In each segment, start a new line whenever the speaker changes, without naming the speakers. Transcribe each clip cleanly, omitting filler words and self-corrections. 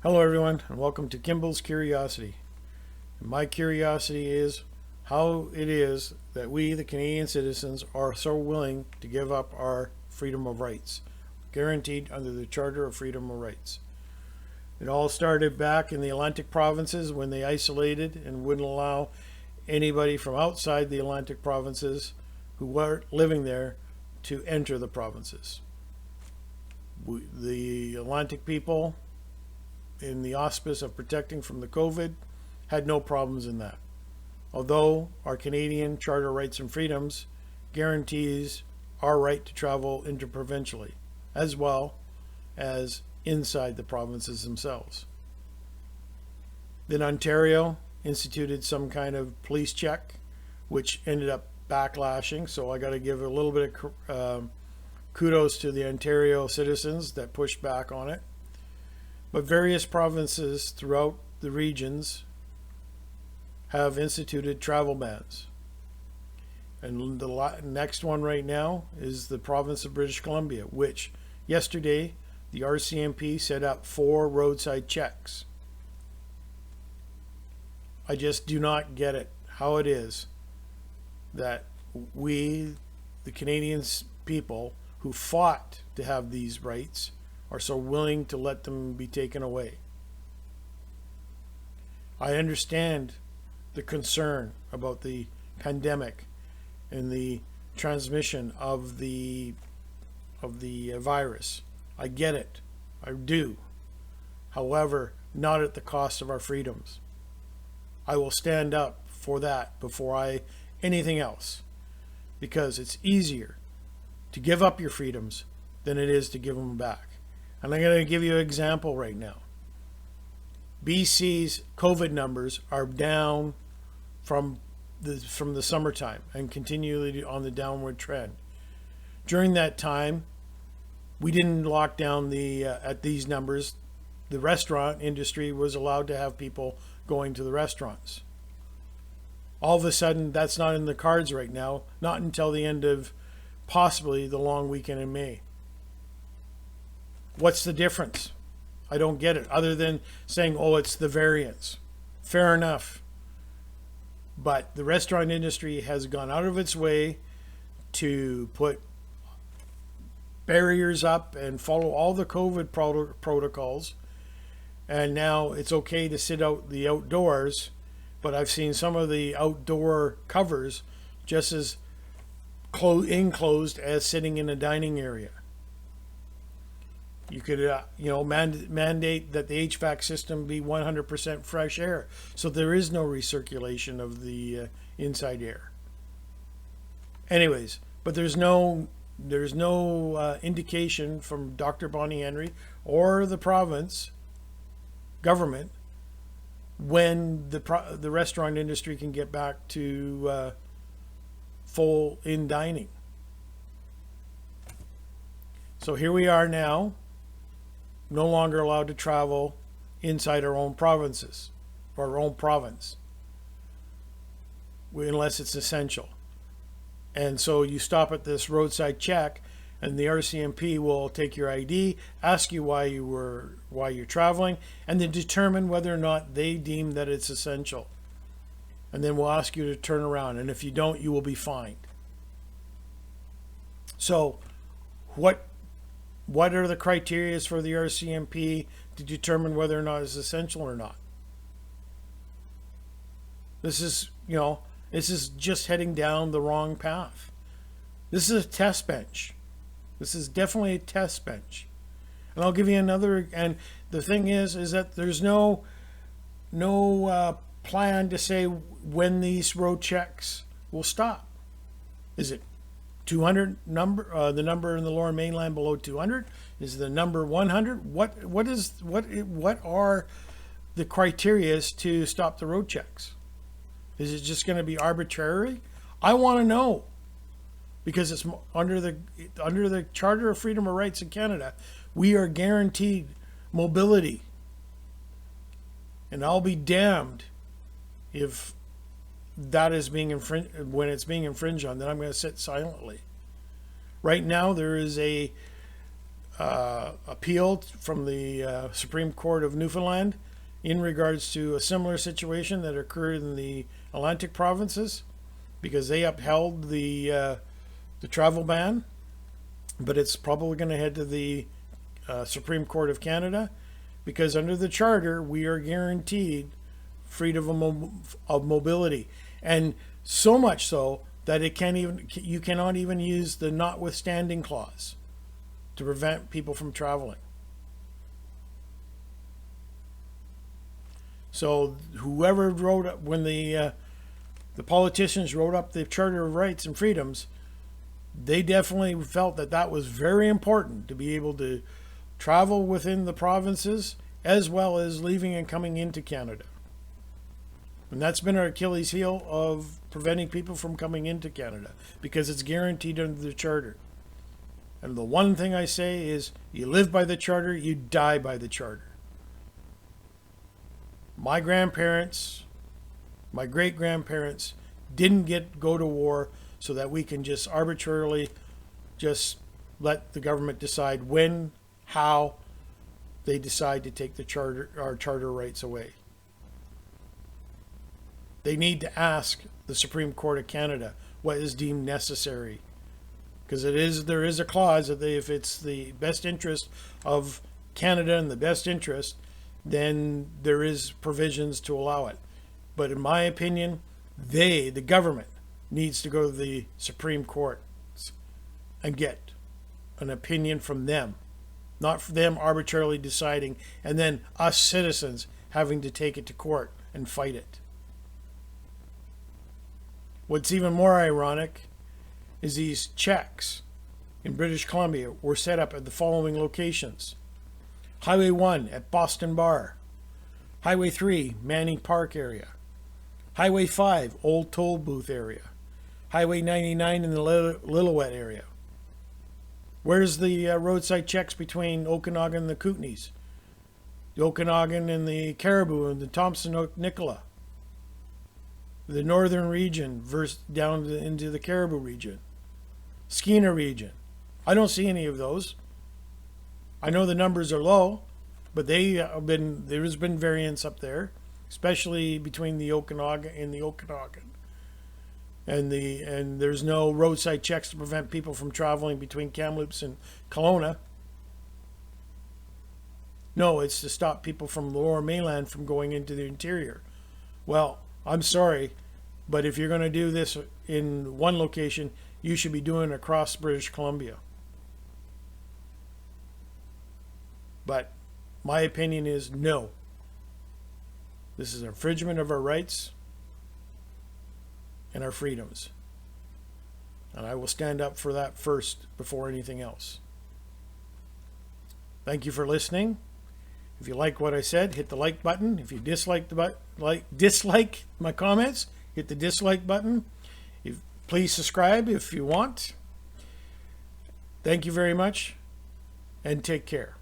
Hello everyone and welcome to Kimball's Curiosity. My curiosity is how it is that we, the Canadian citizens, are so willing to give up our freedom of rights, guaranteed under the Charter of Freedom of Rights. It all started back in the Atlantic provinces when they isolated and wouldn't allow anybody from outside the Atlantic provinces who weren't living there to enter the provinces. The Atlantic people, in the auspice of protecting from the COVID, had no problems in that. Although our Canadian Charter of Rights and Freedoms guarantees our right to travel interprovincially, as well as inside the provinces themselves. Then Ontario instituted some kind of police check, which ended up backlashing. So I got to give a little bit of kudos to the Ontario citizens that pushed back on it. But various provinces throughout the regions have instituted travel bans. And the next one right now is the province of British Columbia, which yesterday the RCMP set up 4 roadside checks. I just do not get it, how it is that we, the Canadian people who fought to have these rights, are so willing to let them be taken away. I understand the concern about the pandemic and the transmission of the virus. I get it. I do. However, not at the cost of our freedoms. I will stand up for that before anything else, because it's easier to give up your freedoms than it is to give them back. And I'm going to give you an example right now. BC's COVID numbers are down from the summertime and continually on the downward trend. During that time, we didn't lock down at these numbers. The restaurant industry was allowed to have people going to the restaurants. All of a sudden, that's not in the cards right now, not until the end of possibly the long weekend in May. What's the difference? I don't get it, other than saying, oh, it's the variants. Fair enough. But the restaurant industry has gone out of its way to put barriers up and follow all the COVID protocols. And now it's okay to sit out the outdoors, but I've seen some of the outdoor covers just as enclosed as sitting in a dining area. You could, mandate that the HVAC system be 100% fresh air, so there is no recirculation of the inside air. Anyways, but there's no indication from Dr. Bonnie Henry or the province government when the restaurant industry can get back to full in dining. So here we are now, no longer allowed to travel inside our own provinces, or our own province, unless it's essential. And so you stop at this roadside check, and the RCMP will take your ID, ask you why you're traveling, and then determine whether or not they deem that it's essential. And then we'll ask you to turn around, and if you don't, you will be fined. So what are the criteria for the RCMP to determine whether or not it's essential or not? This is just heading down the wrong path. This is a test bench. This is definitely a test bench. And I'll give you another, and the thing is that there's no plan to say when these road checks will stop. Is it 200 number, the number in the Lower Mainland below 200? Is the number 100? What are the criteria to stop the road checks? Is it just going to be arbitrary? I want to know, because it's under the Charter of Freedom of Rights in Canada, we are guaranteed mobility. And I'll be damned if that is being when it's being infringed on, then I'm going to sit silently. Right now, there is a appeal from the Supreme Court of Newfoundland in regards to a similar situation that occurred in the Atlantic provinces, because they upheld the travel ban. But it's probably going to head to the Supreme Court of Canada, because under the Charter we are guaranteed freedom of mobility, and so much so that you cannot even use the notwithstanding clause to prevent people from traveling. So whoever wrote up, when the politicians wrote up the Charter of Rights and Freedoms, they definitely felt that that was very important, to be able to travel within the provinces as well as leaving and coming into Canada. And that's been our Achilles heel of preventing people from coming into Canada, because it's guaranteed under the Charter. And the one thing I say is, you live by the Charter, you die by the Charter. My grandparents, my great-grandparents didn't go to war so that we can just arbitrarily just let the government decide when, how they decide to take our charter rights away. They need to ask the Supreme Court of Canada what is deemed necessary, because there is a clause that if it's the best interest of Canada and the best interest, then there is provisions to allow it. But in my opinion, the government, needs to go to the Supreme Court and get an opinion from them, not for them arbitrarily deciding and then us citizens having to take it to court and fight it. What's even more ironic is these checks in British Columbia were set up at the following locations: Highway 1 at Boston Bar, Highway 3 Manning Park area, Highway 5 Old Toll Booth area, Highway 99 in the Lillooet area. Where's the roadside checks between Okanagan and the Kootenays? The Okanagan and the Caribou and the Thompson-Nicola. The northern region versus down into the Caribou region. Skeena region. I don't see any of those. I know the numbers are low, but there's been variance up there, especially between the Okanagan and the Okanagan. And there's no roadside checks to prevent people from traveling between Kamloops and Kelowna. No, it's to stop people from the Lower Mainland from going into the interior. Well, I'm sorry, but if you're going to do this in one location, you should be doing it across British Columbia. But my opinion is no. This is an infringement of our rights and our freedoms. And I will stand up for that first before anything else. Thank you for listening. If you like what I said, hit the like button. If you dislike dislike my comments, hit the dislike button. Please subscribe if you want. Thank you very much, and take care,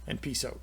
and peace out.